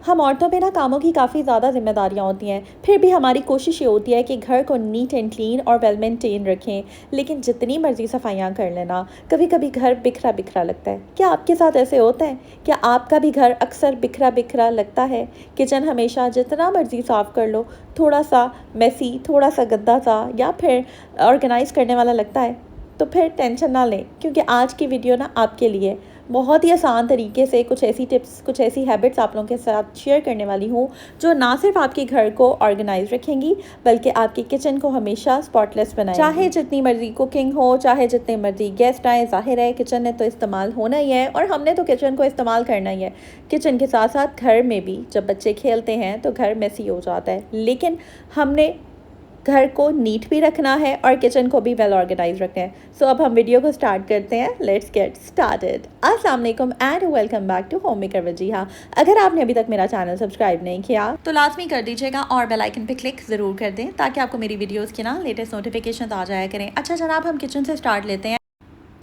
हम औरतों पे ना कामों की काफ़ी ज़्यादा ज़िम्मेदारियाँ होती हैं, फिर भी हमारी कोशिश ये होती है कि घर को नीट एंड क्लीन और वेल मेंटेन रखें। लेकिन जितनी मर्ज़ी सफाइयाँ कर लेना, कभी कभी घर बिखरा बिखरा लगता है। क्या आपके साथ ऐसे होता है? क्या आपका भी घर अक्सर बिखरा बिखरा लगता है? किचन हमेशा जितना मर्ज़ी साफ़ कर लो, थोड़ा सा मेसी, थोड़ा सा गंदा सा या फिर ऑर्गेनाइज़ करने वाला लगता है? तो फिर टेंशन ना लें, क्योंकि आज की वीडियो ना आपके लिए बहुत ही आसान तरीके से कुछ ऐसी टिप्स, कुछ ऐसी हैबिट्स आप लोगों के साथ शेयर करने वाली हूँ, जो ना सिर्फ आपके घर को ऑर्गेनाइज रखेंगी, बल्कि आपकी किचन को हमेशा स्पॉटलेस बनाएंगी। चाहे जितनी मर्जी कुकिंग हो, चाहे जितने मर्जी गेस्ट आए, जाहिर है किचन ने तो इस्तेमाल होना ही है और हमने तो किचन को इस्तेमाल करना ही है। किचन के साथ साथ घर में भी जब बच्चे खेलते हैं तो घर मेसी हो जाता है, लेकिन हमने घर को नीट भी रखना है और किचन को भी वेल ऑर्गेनाइज रखना है। सो अब हम वीडियो को स्टार्ट करते हैं। Let's get started. अस्सलाम वालेकुम and welcome back to home maker with Jiha. अगर आपने अभी तक मेरा चैनल सब्सक्राइब नहीं किया तो लाजमी कर दीजिएगा और बेल आइकन पे क्लिक ज़रूर कर दें, ताकि आपको मेरी वीडियोज़ की ना लेटेस्ट नोटिफिकेशन आ जाया करें। अच्छा जनाब, हम किचन से स्टार्ट लेते हैं।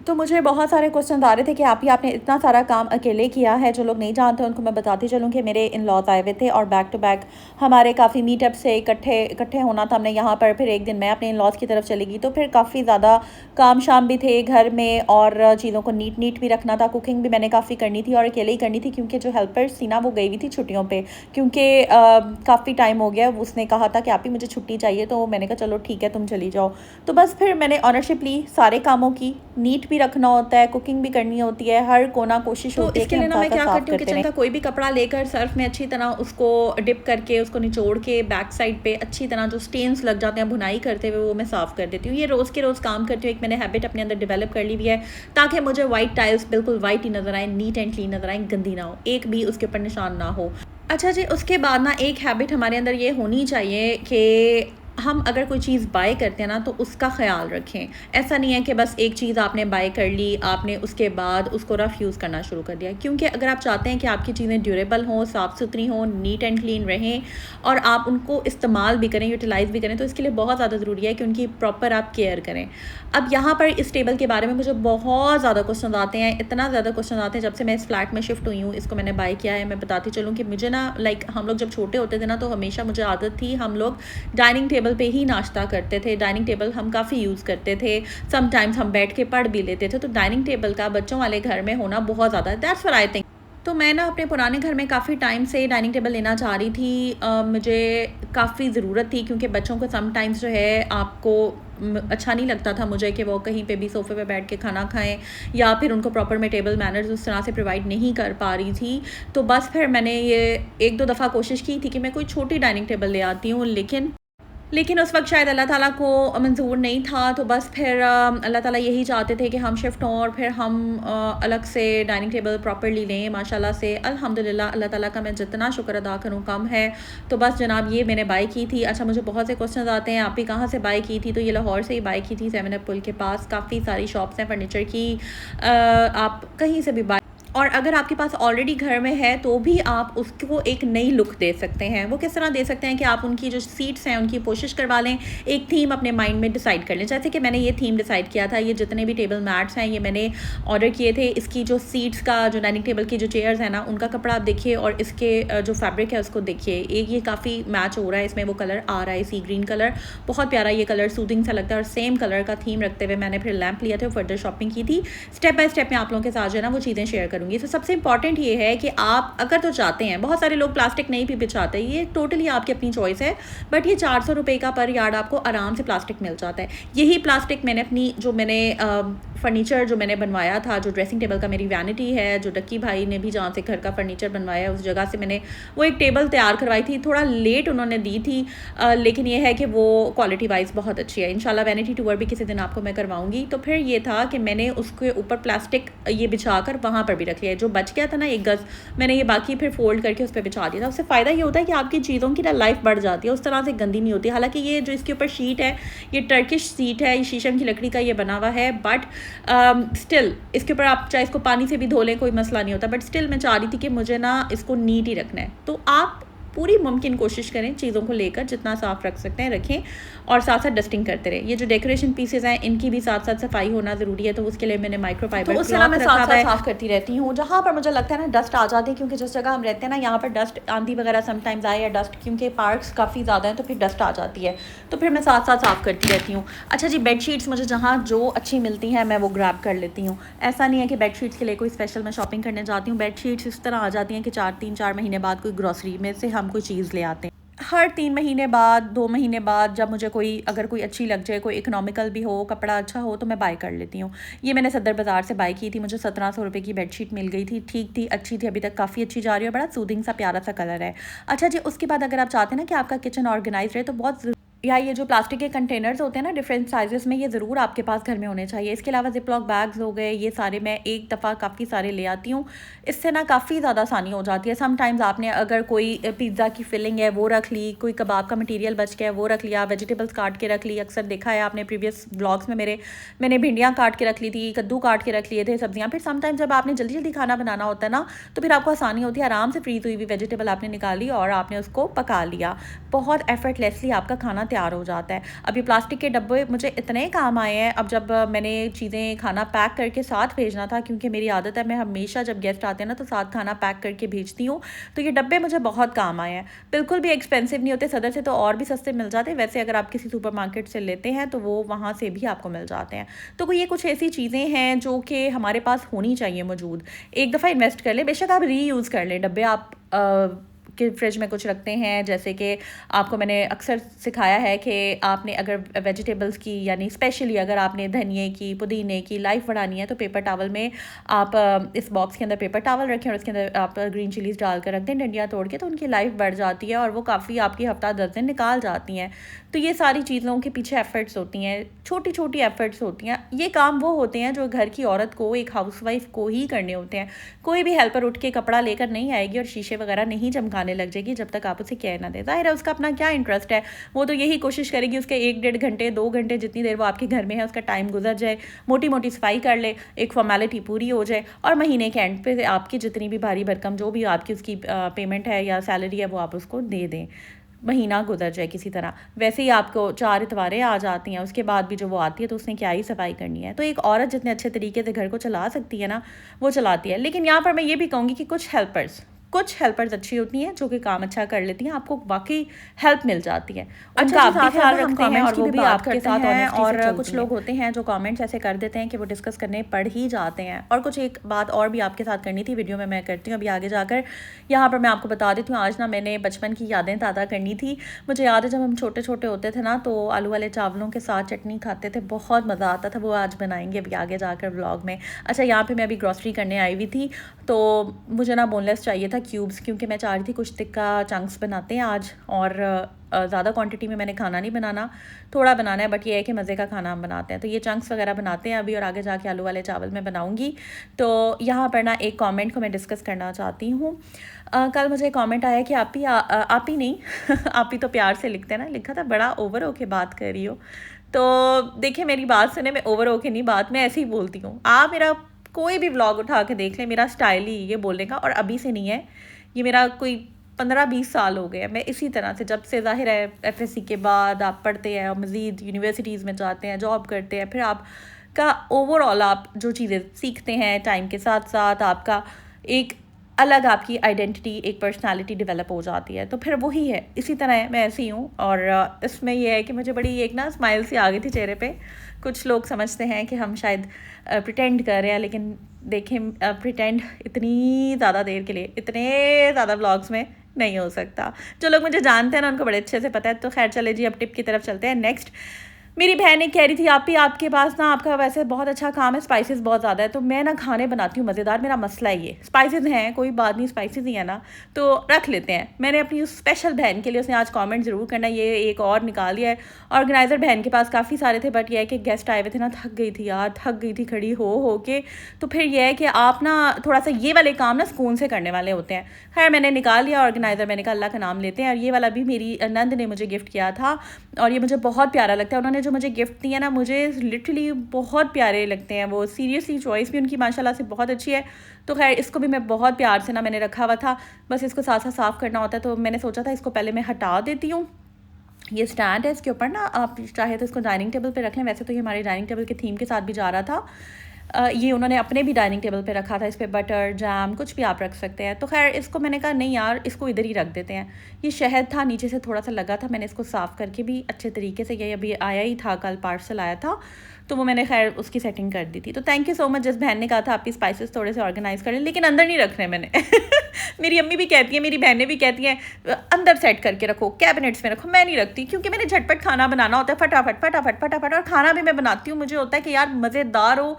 तो मुझे बहुत सारे क्वेश्चन आ रहे थे कि आपने इतना सारा काम अकेले किया है। जो लोग नहीं जानते उनको मैं बताती चलूँ कि मेरे इन लॉज आए हुए थे और बैक टू बैक हमारे काफ़ी मीटअप से इकट्ठे होना था हमने यहाँ पर। फिर एक दिन मैं अपने इन लॉज की तरफ चली गई, तो फिर काफ़ी ज़्यादा काम शाम भी थे घर में और चीज़ों को नीट भी रखना था। कुकिंग भी मैंने काफ़ी करनी थी और अकेले ही करनी थी, क्योंकि जो हेल्पर्स थी ना वो गई हुई थी छुट्टियों पर, क्योंकि काफ़ी टाइम हो गया। उसने कहा था कि आप ही मुझे छुट्टी चाहिए, तो मैंने कहा चलो ठीक है तुम चली जाओ। तो बस फिर मैंने ऑनरशिप ली सारे कामों की। नीट भी रखना होता है, कुकिंग भी करनी होती है, हर कोना कोशिश होती है। इसके लिए ना मैं क्या करती हूँ, किचन का कोई भी कपड़ा लेकर सर्फ में अच्छी तरह उसको डिप करके, उसको निचोड़ के बैक साइड पे अच्छी तरह जो स्टेन्स लग जाते हैं भुनाई करते हुए, वो मैं साफ़ कर देती हूँ। ये रोज़ के रोज़ काम करती हूँ। एक मैंने हैबिट अपने अंदर डेवलप कर ली हुई है, ताकि मुझे वाइट टाइल्स बिल्कुल वाइट ही नज़र आए, नीट एंड क्लीन नज़र आए, गंदी ना हो, एक भी उसके ऊपर निशान ना हो। अच्छा जी, उसके बाद ना एक हैबिट हमारे अंदर ये होनी चाहिए कि हम अगर कोई चीज़ बाय करते हैं ना तो उसका ख्याल रखें। ऐसा नहीं है कि बस एक चीज़ आपने बाय कर ली, आपने उसके बाद उसको रफ़ यूज़ करना शुरू कर दिया। क्योंकि अगर आप चाहते हैं कि आपकी चीज़ें ड्यूरेबल हों, साफ़ सुथरी हों, नीट एंड क्लीन रहें और आप उनको इस्तेमाल भी करें, यूटिलाइज़ भी करें, तो इसके लिए बहुत ज़्यादा ज़रूरी है कि उनकी प्रॉपर आप केयर करें। अब यहाँ पर इस टेबल के बारे में मुझे बहुत ज़्यादा क्वेश्चन आते हैं, इतना ज़्यादा क्वेश्चन आते हैं जब से मैं इस फ्लैट में शिफ्ट हुई हूँ। इसको मैंने बाय किया है। मैं बताती चलूँ कि मुझे ना हम लोग जब छोटे होते थे ना, तो हमेशा मुझे आदत थी, हम लोग डाइनिंग टेबल पे ही नाश्ता करते थे। डाइनिंग टेबल हम काफ़ी यूज़ करते थे, समटाइम्स हम बैठ के पढ़ भी लेते थे। तो डाइनिंग टेबल का बच्चों वाले घर में होना बहुत ज़्यादा, दैट्स व्हाट आई थिंक। तो मैं ना अपने पुराने घर में काफ़ी टाइम से डाइनिंग टेबल लेना चाह रही थी। मुझे काफ़ी ज़रूरत थी, क्योंकि बच्चों को समटाइम्स जो है आपको अच्छा नहीं लगता था मुझे कि वो कहीं पे भी सोफ़े पे बैठ के खाना खाएं, या फिर उनको प्रॉपर मैं टेबल मैनर्स उस तरह से प्रोवाइड नहीं कर पा रही थी। तो बस फिर मैंने ये एक दो दफ़ा कोशिश की थी कि मैं कोई छोटी डाइनिंग टेबल ले आती हूँ, लेकिन उस वक्त शायद अल्लाह ताला को मंजूर नहीं था। तो बस फिर अल्लाह ताला यही चाहते थे कि हम शिफ्ट हों और फिर हम अलग से डाइनिंग टेबल प्रॉपर्ली लें। माशाल्लाह से अल्हम्दुलिल्लाह, अल्लाह ताला का मैं जितना शुक्र अदा करूँ कम है। तो बस जनाब ये मैंने बाय की थी। अच्छा, मुझे बहुत से क्वेश्चन आते हैं, आप भी कहाँ से बाय की थी? तो ये लाहौर से ही बाय की थी, 7 अप पुल के पास। काफ़ी सारी शॉप्स हैं फर्नीचर की, आप कहीं से भी बाय। और अगर आपके पास ऑलरेडी घर में है तो भी आप उसको एक नई लुक दे सकते हैं। वो किस तरह दे सकते हैं कि आप उनकी जो सीट्स हैं उनकी कोशिश करवा लें, एक थीम अपने माइंड में डिसाइड कर लें। जैसे कि मैंने ये थीम डिसाइड किया था, ये जितने भी टेबल मैट्स हैं ये मैंने ऑर्डर किए थे। इसकी जो सीट्स का, जो डाइनिंग टेबल की जो चेयर्स हैं ना, उनका कपड़ा आप देखिए और इसके जो फैब्रिक है उसको देखिए, एक ये काफ़ी मैच हो रहा है, इसमें वो कलर आ रहा है सी ग्रीन कलर, बहुत प्यारा ये कलर, सूदिंग सा लगता है। और सेम कलर का थीम रखते हुए मैंने फिर लैंप लिया था, फर्दर शॉपिंग की थी। स्टेप बाय स्टेप मैं आप लोगों के साथ जो है ना वो चीज़ें शेयर करूँगी। तो सबसे इंपॉर्टेंट ये है कि आप अगर तो चाहते हैं, बहुत सारे लोग प्लास्टिक नहीं भी बिछाते, ये टोटली आपकी अपनी चॉइस है, बट ये 400 रुपये का पर यार्ड आपको आराम से प्लास्टिक मिल जाता है। यही प्लास्टिक मैंने अपनी जो मैंने फर्नीचर जो मैंने बनवाया था, जो ड्रेसिंग टेबल का मेरी वैनिटी है, जो डक्की भाई ने भी जहाँ से घर का फर्नीचर बनवाया है उस जगह से मैंने वो एक टेबल तैयार करवाई थी। थोड़ा लेट उन्होंने दी थी, लेकिन ये है कि वो क्वालिटी वाइज बहुत अच्छी है। इंशाल्लाह वैनिटी टूर भी किसी दिन आपको मैं करवाऊंगी। तो फिर ये था कि मैंने उसके ऊपर प्लास्टिक ये बिछा कर वहाँ पर भी रख लिया है। जो बच गया था ना 1 गज़, मैंने ये बाकी फिर फोल्ड करके उस पर बिछा दिया था। उससे फ़ायदा ये होता है कि आपकी चीज़ों की ना लाइफ बढ़ जाती है, उस तरह से गंदी नहीं होती। हालांकि ये जो इसके ऊपर शीट है, ये टर्किश शीट है, ये शीशम की लकड़ी का ये बना हुआ है, बट स्टिल इसके ऊपर आप चाहे इसको पानी से भी धो लें, कोई मसला नहीं होता। बट स्टिल मैं चाह रही थी कि मुझे ना इसको नीट ही रखना है। तो आप पूरी मुमकिन कोशिश करें चीज़ों को लेकर जितना साफ़ रख सकते हैं रखें, और साथ साथ डस्टिंग करते रहें। ये जो डेकोरेशन पीसेज हैं इनकी भी साथ साथ सफाई होना ज़रूरी है, तो उसके लिए मैंने माइक्रोफाइबर तो उससे मैं साथ साथ साफ़ करती रहती हूँ। जहाँ पर मुझे लगता है ना डस्ट आ जाती है, क्योंकि जिस जगह हम रहते हैं ना यहाँ पर डस्ट आंधी वगैरह समटाइम्स आए, या डस्ट क्योंकि पार्क्स काफ़ी ज़्यादा हैं तो फिर डस्ट आ जाती है, तो फिर मैं साथ साथ साफ़ करती रहती हूँ। अच्छा जी, बेडशीट्स मुझे जहाँ जो अच्छी मिलती हैं मैं वो ग्रैब कर लेती हूँ। ऐसा नहीं है कि बेडशीट्स के लिए कोई स्पेशल मैं शॉपिंग करने जाती हूँ। बेडशीट्स इस तरह आ जाती हैं कि 3-4 महीने बाद कोई ग्रॉसरी में से हम कोई चीज़ ले आते हैं। हर 3 महीने बाद 2 महीने बाद जब मुझे अगर कोई अच्छी लग जाए, कोई इकोनॉमिकल भी हो, कपड़ा अच्छा हो, तो मैं बाय कर लेती हूँ। ये मैंने सदर बाज़ार से बाय की थी, मुझे 1700 रुपये की बेडशीट मिल गई थी। ठीक थी, अच्छी थी, अभी तक काफ़ी अच्छी जा रही है, बड़ा सूदिंग सा प्यारा सा कलर है। अच्छा जी, उसके बाद अगर आप चाहते हैं ना कि आपका किचन ऑर्गेनाइज रहे, तो बहुत या ये जो प्लास्टिक के कंटेनर्स होते हैं ना डिफरेंट साइजेस में, ये ज़रूर आपके पास घर में होने चाहिए। इसके अलावा जिपलॉक बैग्स हो गए, ये सारे मैं एक दफ़ा काफ़ी सारे ले आती हूँ। इससे ना काफ़ी ज़्यादा आसानी हो जाती है। समटाइम्स आपने अगर कोई पिज़्ज़ा की फिलिंग है वो रख ली, कोई कबाब का मटेरियल बच गया है वो रख लिया, वेजिटेबल्स काट के रख ली। अक्सर देखा है आपने प्रीवियस ब्लॉग्स में मैंने भिंडियाँ काट के रख ली थी, कद्दू काट के रख लिए थे, सब्जियाँ। फिर समटाइम्स जब आपने जल्दी जल्दी खाना बनाना होता है ना, तो फिर आपको आसानी होती है, आराम से फ्रीज़ हुई हुई वेजिटेबल आपने निकाली और आपने उसको पका लिया, बहुत एफर्टलेसली आपका खाना तैयार हो जाता है। अब ये प्लास्टिक के डब्बे मुझे इतने काम आए हैं, अब जब मैंने चीज़ें खाना पैक करके साथ भेजना था, क्योंकि मेरी आदत है मैं हमेशा जब गेस्ट आते हैं ना तो साथ खाना पैक करके भेजती हूँ, तो ये डब्बे मुझे बहुत काम आए हैं। बिल्कुल भी एक्सपेंसिव नहीं होते, सदर से तो और भी सस्ते मिल जाते हैं। वैसे अगर आप किसी सुपरमार्केट से लेते हैं तो वो वहाँ से भी आपको मिल जाते हैं। तो ये कुछ ऐसी चीज़ें हैं जो कि हमारे पास होनी चाहिए मौजूद। एक दफ़ा इन्वेस्ट कर लें, बेशक आप रीयूज़ कर लें डब्बे, आप कि फ्रिज में कुछ रखते हैं, जैसे कि आपको मैंने अक्सर सिखाया है कि आपने अगर वेजिटेबल्स की यानी स्पेशली अगर आपने धनिए की, पुदीने की लाइफ बढ़ानी है, तो पेपर टावल में आप इस बॉक्स के अंदर पेपर टावल रखें और उसके अंदर आप ग्रीन चिलीज़ डाल कर रख दें, डंडियाँ तोड़ के, तो उनकी लाइफ बढ़ जाती है और वो काफ़ी आपकी हफ्ता 10 दिन निकाल जाती हैं। तो ये सारी चीज़ों के पीछे एफ़र्ट्स होती हैं, छोटी छोटी एफ़र्ट्स होती हैं। ये काम वो होते हैं जो घर की औरत को, एक हाउसवाइफ को ही करने होते हैं। कोई भी हेल्पर उठ के कपड़ा लेकर नहीं आएगी और शीशे वगैरह नहीं चमकाने लग जाएगी जब तक आप उसे कह ना दें। ज़ाहिर है उसका अपना क्या इंटरेस्ट है, वो तो यही कोशिश करेगी उसके 1-1.5 घंटे 2 घंटे जितनी देर वो आपके घर में है उसका टाइम गुजर जाए, मोटी मोटी सफाई कर ले, एक फॉर्मेलिटी पूरी हो जाए, और महीने के एंड पे आपकी जितनी भी भारी भरकम जो भी आपकी उसकी पेमेंट है या सैलरी है वो आप उसको दे दें, महीना गुजर जाए किसी तरह। वैसे ही आपको 4 इतवारें आ जाती हैं, उसके बाद भी जो वो आती है तो उसने क्या ही सफाई करनी है। तो एक औरत जितने अच्छे तरीके से घर को चला सकती है ना, वो चलाती है। लेकिन यहाँ पर मैं ये भी कहूँगी कि कुछ हेल्पर्स अच्छी होती हैं जो कि काम अच्छा कर लेती हैं, आपको वाकई हेल्प मिल जाती है, उनका आप भी ख्याल रखते हैं और वो भी आपके साथ ऑनेस्टी से चलती हैं। कुछ लोग होते हैं जो कमेंट्स ऐसे कर देते हैं कि वो डिस्कस करने पड़ ही जाते हैं। और कुछ एक बात और भी आपके साथ करनी थी, वीडियो में मैं करती हूँ अभी आगे जाकर। यहाँ पर मैं आपको बता देती हूँ, आज ना मैंने बचपन की यादें ताज़ा करनी थी। मुझे याद है जब हम छोटे छोटे होते थे ना तो आलू वाले चावलों के साथ चटनी खाते थे, बहुत मज़ा आता था। वो आज बनाएंगे अभी आगे जाकर व्लॉग में। अच्छा, यहाँ पर मैं अभी ग्रॉसरी करने आई हुई थी, तो मुझे ना बोनलेस चाहिए था क्यूब्स, क्योंकि मैं चाह रही थी कुछ टिक्का चंक्स बनाते हैं आज, और ज़्यादा क्वांटिटी में मैंने खाना नहीं बनाना, थोड़ा बनाना है, बट ये है कि मज़े का खाना हम बनाते हैं। तो ये चंक्स वगैरह बनाते हैं अभी, और आगे जाके आलू वाले चावल मैं बनाऊंगी। तो यहाँ पर ना एक कमेंट को मैं डिस्कस करना चाहती हूँ। कल मुझे कमेंट आया कि आप ही नहीं आप ही तो प्यार से लिखते हैं ना, लिखा था बड़ा ओवर होके बात कर रही हो। तो देखिए मेरी बात सुने, मैं ओवर होके नहीं, बात मैं ऐसे ही बोलती हूँ। आप मेरा कोई भी व्लॉग उठा के देख लें, मेरा स्टाइल ही ये बोलने का, और अभी से नहीं है, ये मेरा कोई 15-20 साल हो गए हैं। मैं इसी तरह से, जब से ज़ाहिर है एफएससी के बाद आप पढ़ते हैं और मज़ीद यूनिवर्सिटीज़ में जाते हैं, जॉब करते हैं, फिर आपका ओवरऑल आप जो चीज़ें सीखते हैं टाइम के साथ साथ, आपका एक अलग आपकी आइडेंटिटी, एक पर्सनालिटी डेवलप हो जाती है। तो फिर वही है, इसी तरह मैं ऐसी हूँ। और इसमें यह है कि मुझे बड़ी एक ना स्माइल सी आ गई थी चेहरे पे। कुछ लोग समझते हैं कि हम शायद प्रिटेंड कर रहे हैं, लेकिन देखें प्रिटेंड इतनी ज़्यादा देर के लिए, इतने ज़्यादा व्लॉग्स में नहीं हो सकता। जो लोग मुझे जानते हैं ना उनको बड़े अच्छे से पता है। तो खैर चले जी, अब टिप की तरफ चलते हैं। नेक्स्ट, मेरी बहन एक कह रही थी आपके पास ना, आपका वैसे बहुत अच्छा काम है, स्पाइसेस बहुत ज़्यादा है। तो मैं ना खाने बनाती हूँ मज़ेदार, मेरा मसला है ये, स्पाइसेस हैं कोई बात नहीं, स्पाइसेस ही है ना तो रख लेते हैं। मैंने अपनी उस स्पेशल बहन के लिए, उसने आज कमेंट ज़रूर करना, ये एक और निकाल लिया है। ऑर्गेनाइज़र बहन के पास काफ़ी सारे थे, बट ये है कि गेस्ट आए हुए थे ना, थक गई थी यार, थक गई थी खड़ी हो के। तो फिर यह है कि आप ना थोड़ा सा ये वाले काम ना सुकून से करने वाले होते हैं। खैर मैंने निकाल लिया ऑर्गेनाइज़र, मैंने कहा अल्लाह का नाम लेते हैं। और ये वाला भी मेरी नंद ने मुझे गिफ्ट किया था और ये मुझे बहुत प्यारा लगता है। उन्होंने जो मुझे गिफ्ट दिए ना, मुझे लिटरली बहुत प्यारे लगते हैं वो। सीरियसली चॉइस भी उनकी माशाल्लाह से बहुत अच्छी है। तो खैर इसको भी मैं बहुत प्यार से ना मैंने रखा हुआ था, बस इसको साथ साथ साफ़ करना होता है, तो मैंने सोचा था इसको पहले मैं हटा देती हूँ। ये स्टैंड है, इसके ऊपर ना आप चाहे तो इसको डाइनिंग टेबल पे रख लें, वैसे तो ये हमारे डाइनिंग टेबल के थीम के साथ भी जा रहा था। ये उन्होंने अपने भी डाइनिंग टेबल पे रखा था, इस पर बटर जैम कुछ भी आप रख सकते हैं। तो खैर इसको मैंने कहा नहीं यार, इसको इधर ही रख देते हैं। ये शहद था नीचे से थोड़ा सा लगा था, मैंने इसको साफ़ करके भी अच्छे तरीके से, ये अभी आया ही था, कल पार्सल आया था, तो वो मैंने खैर उसकी सेटिंग कर दी थी। तो थैंक यू सो मच, जिस बहन ने कहा था आपकी स्पाइसेस थोड़े से ऑर्गेनाइज कर लें, लेकिन अंदर नहीं रखने मैंने मेरी अम्मी भी कहती है, मेरी बहनें भी कहती हैं अंदर सेट करके रखो, कैबिनेट्स में रखो। मैं नहीं रखती, क्योंकि मैंने झटपट खाना बनाना होता है, फटाफट फटाफट फटाफट, और खाना भी मैं बनाती हूँ, मुझे होता है कि यार मज़ेदार हो।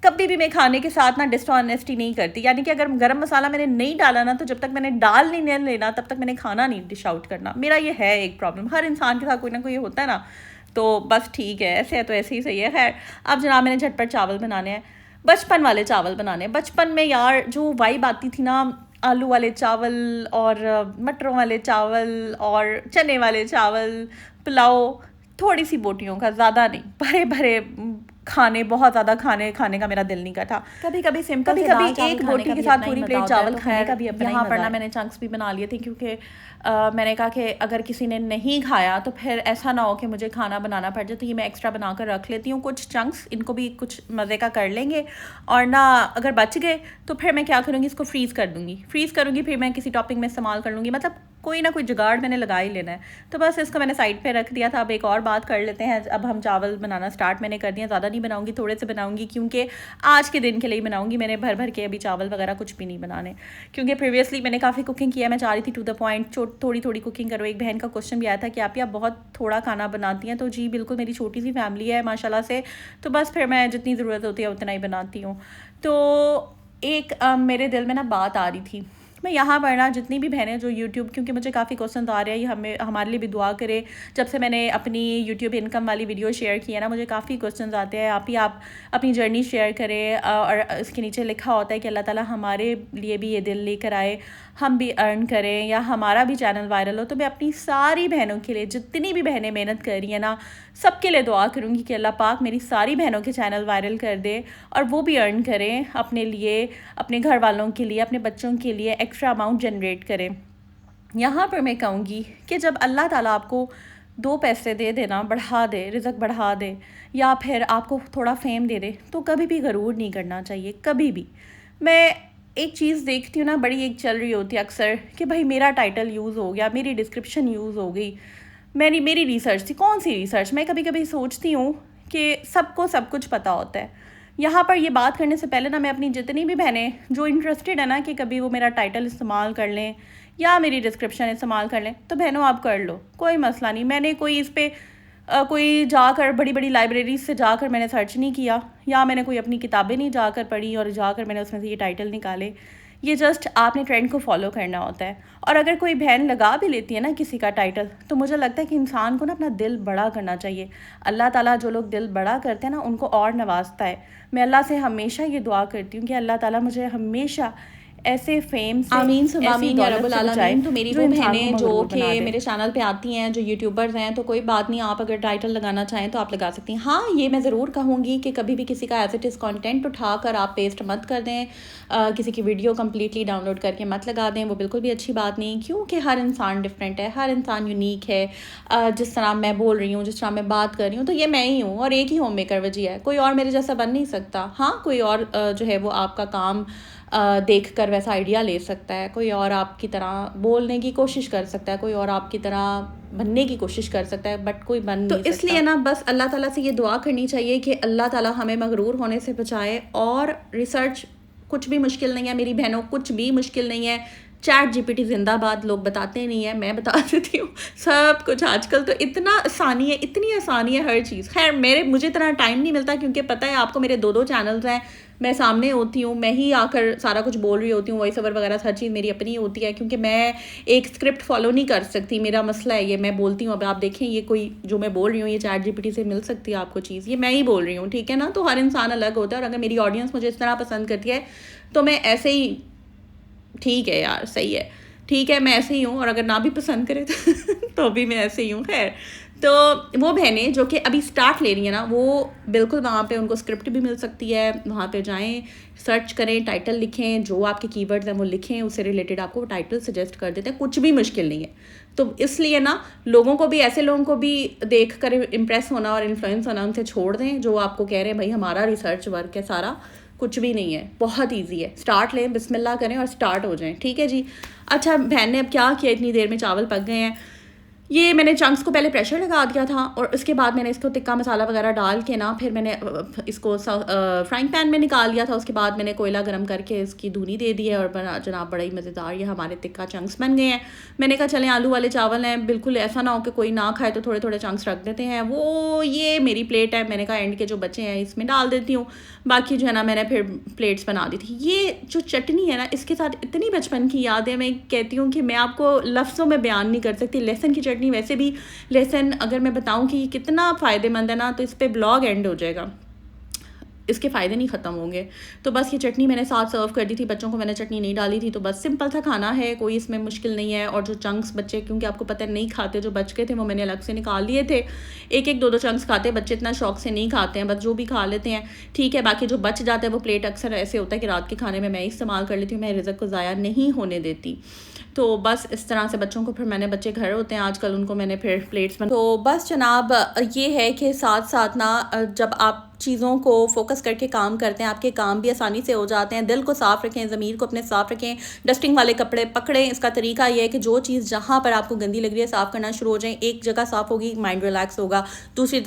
कभी भी मैं खाने के साथ ना डिसऑनेस्टी नहीं करती, यानी कि अगर गरम मसाला मैंने नहीं डाला ना, तो जब तक मैंने डाल नहीं लेना तब तक मैंने खाना नहीं डिश आउट करना। मेरा ये है एक प्रॉब्लम, हर इंसान के साथ कोई ना कोई होता है ना, तो बस ठीक है, ऐसे है तो ऐसे ही सही है। खैर अब जनाब मैंने झटपट चावल बनाने हैं, बचपन वाले चावल बनाने हैं। बचपन में यार जो वाइब आती थी ना, आलू वाले चावल और मटरों वाले चावल और चने वाले चावल, पुलाव, थोड़ी सी बोटियों का, ज़्यादा नहीं, भरे भरे खाने, बहुत ज़्यादा खाने का मेरा दिल नहीं करता। कभी कभी सिंपल, कभी एक बोटी के साथ पूरी प्लेट चावल खाने का भी अपना। यहाँ पर ना मैंने चंक्स भी बना लिए थे, क्योंकि मैंने कहा कि अगर किसी ने नहीं खाया तो फिर ऐसा ना हो कि मुझे खाना बनाना पड़ जाए, तो ये मैं एक्स्ट्रा बना कर रख लेती हूँ कुछ चंक्स, इनको भी कुछ मज़े का कर लेंगे। और ना अगर बच गए तो फिर मैं क्या करूँगी, इसको फ्रीज़ कर दूँगी, फिर मैं किसी टॉपिंग में इस्तेमाल कर लूँगी, मतलब कोई ना कोई जुगाड़ मैंने लगा ही लेना है। तो बस इसको मैंने साइड पे रख दिया था। अब एक और बात कर लेते हैं, अब हम चावल बनाना स्टार्ट मैंने कर दिया। ज़्यादा नहीं बनाऊंगी, थोड़े से बनाऊंगी, क्योंकि आज के दिन के लिए बनाऊंगी। मैंने भर भर के अभी चावल वगैरह कुछ भी नहीं बनाने, क्योंकि प्रीवियसली मैंने काफ़ी कुकिंग किया। मैं चाह रही थी टू द पॉइंट थोड़ी थोड़ी कुकिंग करो। एक बहन का क्वेश्चन भी आया था कि आप बहुत थोड़ा खाना बनाती हैं, तो जी बिल्कुल, मेरी छोटी सी फैमिली है माशाल्लाह से, तो बस फिर मैं जितनी ज़रूरत होती है उतना ही बनाती हूँ। तो एक मेरे दिल में ना बात आ रही थी, मैं यहाँ पर ना जितनी भी बहनें जो यूट्यूब, क्योंकि मुझे काफ़ी क्वेश्चन आ रहे हैं, हमारे लिए भी दुआ करें। जब से मैंने अपनी यूट्यूब इनकम वाली वीडियो शेयर की है ना, मुझे काफ़ी क्वेश्चन आते हैं, आप अपनी जर्नी शेयर करें, और इसके नीचे लिखा होता है कि अल्लाह ताला हमारे लिए भी ये दिल लेकर आए, हम भी अर्न करें, या हमारा भी चैनल वायरल हो। तो मैं अपनी सारी बहनों के लिए, जितनी भी बहनें मेहनत कर रही हैं ना, सबके लिए दुआ करूँगी कि अल्लाह पाक मेरी सारी बहनों के चैनल वायरल कर दे, और वो भी अर्न करें अपने लिए, अपने घर वालों के लिए, अपने बच्चों के लिए एक्स्ट्रा अमाउंट जनरेट करें। यहाँ पर मैं कहूँगी कि जब अल्लाह ताला आपको 2 पैसे दे देना, बढ़ा दे, रिज़्क बढ़ा दे, या फिर आपको थोड़ा फेम दे दे, तो कभी भी गरूर नहीं करना चाहिए, कभी भी। मैं एक चीज़ देखती हूँ ना, बड़ी एक चल रही होती है अक्सर, कि भाई मेरा टाइटल यूज़ हो गया, मेरी डिस्क्रिप्शन यूज़ हो गई, मेरी रिसर्च थी। कौन सी रिसर्च? मैं कभी कभी सोचती हूँ कि सबको सब कुछ पता होता है। यहाँ पर ये बात करने से पहले ना, मैं अपनी जितनी भी बहनें जो इंटरेस्टेड है ना कि कभी वो मेरा टाइटल इस्तेमाल कर लें या मेरी डिस्क्रिप्शन इस्तेमाल कर लें, तो बहनों आप कर लो, कोई मसला नहीं। मैंने कोई इस पर कोई जाकर बड़ी बड़ी लाइब्रेरीज से जाकर मैंने सर्च नहीं किया, या मैंने कोई अपनी किताबें नहीं जाकर पढ़ी और जाकर मैंने उसमें से ये टाइटल निकाले। ये जस्ट आपने ट्रेंड को फॉलो करना होता है। और अगर कोई बहन लगा भी लेती है ना किसी का टाइटल, तो मुझे लगता है कि इंसान को ना अपना दिल बड़ा करना चाहिए। अल्लाह ताला जो लोग दिल बड़ा करते हैं ना, उनको और नवाजता है। मैं अल्लाह से हमेशा ये दुआ करती हूँ कि अल्लाह ताला मुझे हमेशा ऐसे फेम से, आमीन सुम्मा आमीन या दौलत रब्बुल से बचाए। आलमीन। तो मेरी जो वो इंसान को बहनें जो मगरूर कि बना दे। मेरे चैनल पे आती हैं, जो यूट्यूबर्स हैं, तो कोई बात नहीं, आप अगर टाइटल लगाना चाहें तो आप लगा सकती हैं। हाँ, ये मैं ज़रूर कहूँगी कि कभी भी किसी का एज इट इज़ कंटेंट उठाकर आप पेस्ट मत कर दें, किसी की वीडियो कम्प्लीटली डाउनलोड करके मत लगा दें, वो बिल्कुल भी अच्छी बात नहीं, क्योंकि हर इंसान डिफरेंट है, हर इंसान यूनिक है। जिस तरह मैं बोल रही हूँ, जिस तरह मैं बात कर रही हूँ, तो ये मैं ही हूँ, और एक ही होम मेकर वजी है, कोई और मेरे जैसा बन नहीं सकता। हाँ, कोई और जो है वो आपका काम देख कर वैसा आइडिया ले सकता है, कोई और आपकी तरह बोलने की कोशिश कर सकता है, कोई और आपकी तरह बनने की कोशिश कर सकता है, बट कोई बन नहीं सकता। तो इसलिए ना बस अल्लाह ताला से ये दुआ करनी चाहिए कि अल्लाह ताला हमें मगरूर होने से बचाए। और रिसर्च कुछ भी मुश्किल नहीं है मेरी बहनों, कुछ भी मुश्किल नहीं है। चैट जीपीटी जिंदाबाद, लोग बताते नहीं है, मैं बता देती हूँ सब कुछ। आजकल तो इतना आसानी है, इतनी आसानी है हर चीज़। खैर मुझे इतना टाइम नहीं मिलता, क्योंकि पता है आपको मेरे 2 चैनल्स हैं, मैं सामने होती हूँ, मैं ही आकर सारा कुछ बोल रही होती हूँ, वॉइस ओवर वगैरह हर चीज़ मेरी अपनी होती है, क्योंकि मैं एक स्क्रिप्ट फॉलो नहीं कर सकती। मेरा मसला है ये, मैं बोलती हूँ। अब आप देखें, ये कोई जो मैं बोल रही हूँ, ये चैट जीपीटी से मिल सकती है आपको चीज़, ये मैं ही बोल रही हूँ, ठीक है ना। तो हर इंसान अलग होता है, और अगर मेरी ऑडियंस मुझे इस तरह पसंद करती है तो मैं ऐसे ही, ठीक है यार, सही है, ठीक है, मैं ऐसे ही हूँ। और अगर ना भी पसंद करे तो भी मैं ऐसे ही हूँ। खैर, तो वो बहनें जो कि अभी स्टार्ट ले रही हैं ना, वो बिल्कुल वहाँ पे उनको स्क्रिप्ट भी मिल सकती है, वहाँ पे जाएं, सर्च करें, टाइटल लिखें, जो आपके कीवर्ड्स हैं वो लिखें, उससे रिलेटेड आपको टाइटल सजेस्ट कर देते हैं, कुछ भी मुश्किल नहीं है। तो इसलिए ना लोगों को भी, ऐसे लोगों को भी देख कर इम्प्रेस होना और इन्फ्लुएंस होना उनसे छोड़ दें, जो आपको कह रहे हैं भाई हमारा रिसर्च वर्क है सारा, कुछ भी नहीं है, बहुत ईजी है। स्टार्ट लें, बिस्मिल्लाह करें और स्टार्ट हो जाएं, ठीक है जी। अच्छा, बहन ने अब क्या किया, इतनी देर में चावल पक गए हैं। ये मैंने चंक्स को पहले प्रेशर लगा दिया था और उसके बाद मैंने इसको टिक्का मसाला वगैरह डाल के ना फिर मैंने इसको फ्राइंग पैन में निकाल लिया था। उसके बाद मैंने कोयला गर्म करके इसकी धुनी दे दी है और जनाब बड़ा ही मज़ेदार ये हमारे टिक्का चंक्स बन गए हैं। मैंने कहा चलें, आलू वाले चावल हैं, बिल्कुल ऐसा ना हो कि कोई ना खाए, तो थोड़े थोड़े चंक्स रख देते हैं। वो ये मेरी प्लेट है, मैंने कहा एंड के जो बचे हैं इसमें डाल देती हूँ, बाकी जो है ना मैंने फिर प्लेट्स बना दी थी। ये जो चटनी है ना, इसके साथ इतनी बचपन की यादें, मैं कहती हूँ कि मैं आपको लफ्ज़ों में बयान नहीं कर सकती। लहसुन की चटनी, वैसे भी लहसुन अगर मैं बताऊं कि कितना फ़ायदेमंद है ना, तो इस पे ब्लॉग एंड हो जाएगा, इसके फ़ायदे नहीं ख़त्म होंगे। तो बस ये चटनी मैंने साथ सर्व कर दी थी, बच्चों को मैंने चटनी नहीं डाली थी। तो बस सिंपल सा खाना है, कोई इसमें मुश्किल नहीं है। और जो चंक्स बच्चे, क्योंकि आपको पता है नहीं खाते, जो बच गए थे वो मैंने अलग से निकाल लिए थे। एक एक दो दो चंक्स खाते हैं बच्चे, इतना शौक से नहीं खाते हैं, बस जो भी खा लेते हैं ठीक है। बाकी जो बच जाता है वो प्लेट अक्सर ऐसे होता है कि रात के खाने में मैं इस्तेमाल कर लेती हूँ, मैं रिज़्क को ज़ाया नहीं होने देती। तो बस इस तरह से बच्चों को फिर मैंने, बच्चे घर होते हैं आजकल, उनको मैंने फिर प्लेट्स बना। तो बस जनाब ये है कि साथ साथ ना जब आप चीज़ों को फोकस करके काम करते हैं, आपके काम भी आसानी से हो जाते हैं। दिल को साफ़ रखें, ज़मीर को अपने साफ़ रखें, डस्टिंग वाले कपड़े पकड़ें। इसका तरीका ये है कि जो चीज़ जहाँ पर आपको गंदी लग रही है साफ़ करना शुरू हो जाएं। एक जगह साफ़ होगी, माइंड रिलैक्स होगा, दूसरी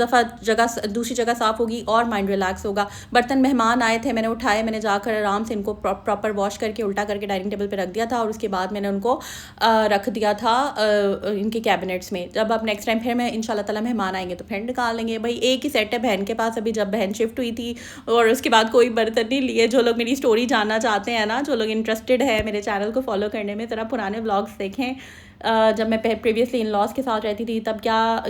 जगह साफ़ होगी और माइंड रिलैक्स होगा। बर्तन मेहमान आए थे, मैंने उठाए, मैंने जाकर आराम से इनको प्रॉपर वॉश करके उल्टा करके डाइनिंग टेबल पर रख दिया था और उसके बाद मैंने उनको रख दिया था इनके कैबिनेट्स में। जब अब नेक्स्ट टाइम फिर मैं इंशाल्लाह ताला मेहमान आएंगे तो फिर निकाल लेंगे। भाई एक ही सेट है बहन के पास अभी, जब बहन शिफ्ट हुई थी और उसके बाद कोई बर्तन नहीं लिए। जो लोग मेरी स्टोरी जानना चाहते हैं ना, जो लोग इंटरेस्टेड है मेरे चैनल को फॉलो करने में, ज़रा पुराने ब्लॉग्स देखें। जब मैं प्रीवियसली इन लॉज के साथ रहती थी तब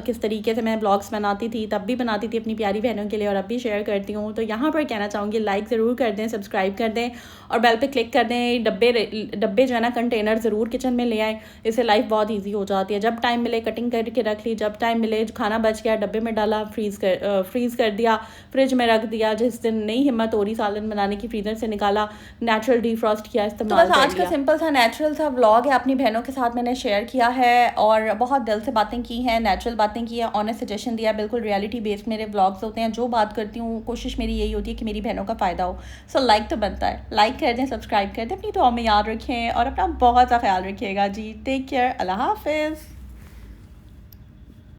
किस तरीके से मैं ब्लॉग्स बनाती थी, तब भी बनाती थी अपनी प्यारी बहनों के लिए और अब भी शेयर करती हूँ। तो यहाँ पर कहना चाहूँगी लाइक ज़रूर कर दें, सब्सक्राइब कर दें और बेल पे क्लिक कर दें। डब्बे जो है ना, कंटेनर ज़रूर किचन में ले आएँ, इससे लाइफ बहुत ईजी हो जाती है। जब टाइम मिले कटिंग करके रख ली, जब टाइम मिले खाना बच गया डब्बे में डाला, फ्रीज़ कर दिया, फ्रिज में रख दिया। जिस दिन नहीं हिम्मत हो रही सालन बनाने की, फ्रीज़र से निकाला, नेचुरल डिफ्रॉस्ट किया, इस्तेमाल कर लिया। आज का सिंपल सा नेचुरल सा व्लॉग है, अपनी बहनों के साथ मैंने शेयर किया है और बहुत दिल से बातें की हैं, नेचुरल बातें की हैं, ऑनेस्ट सजेशन दिया, बिल्कुल रियलिटी बेस्ड मेरे व्लॉग्स होते हैं। जो बात करती हूँ कोशिश मेरी यही होती है कि मेरी बहनों का फ़ायदा हो। सो लाइक तो बनता है, लाइक कर दें, सब्सक्राइब कर दें, अपनी दुआ में याद रखें और अपना बहुत सा ख्याल रखिएगा जी। टेक केयर, अल्लाह हाफिज़।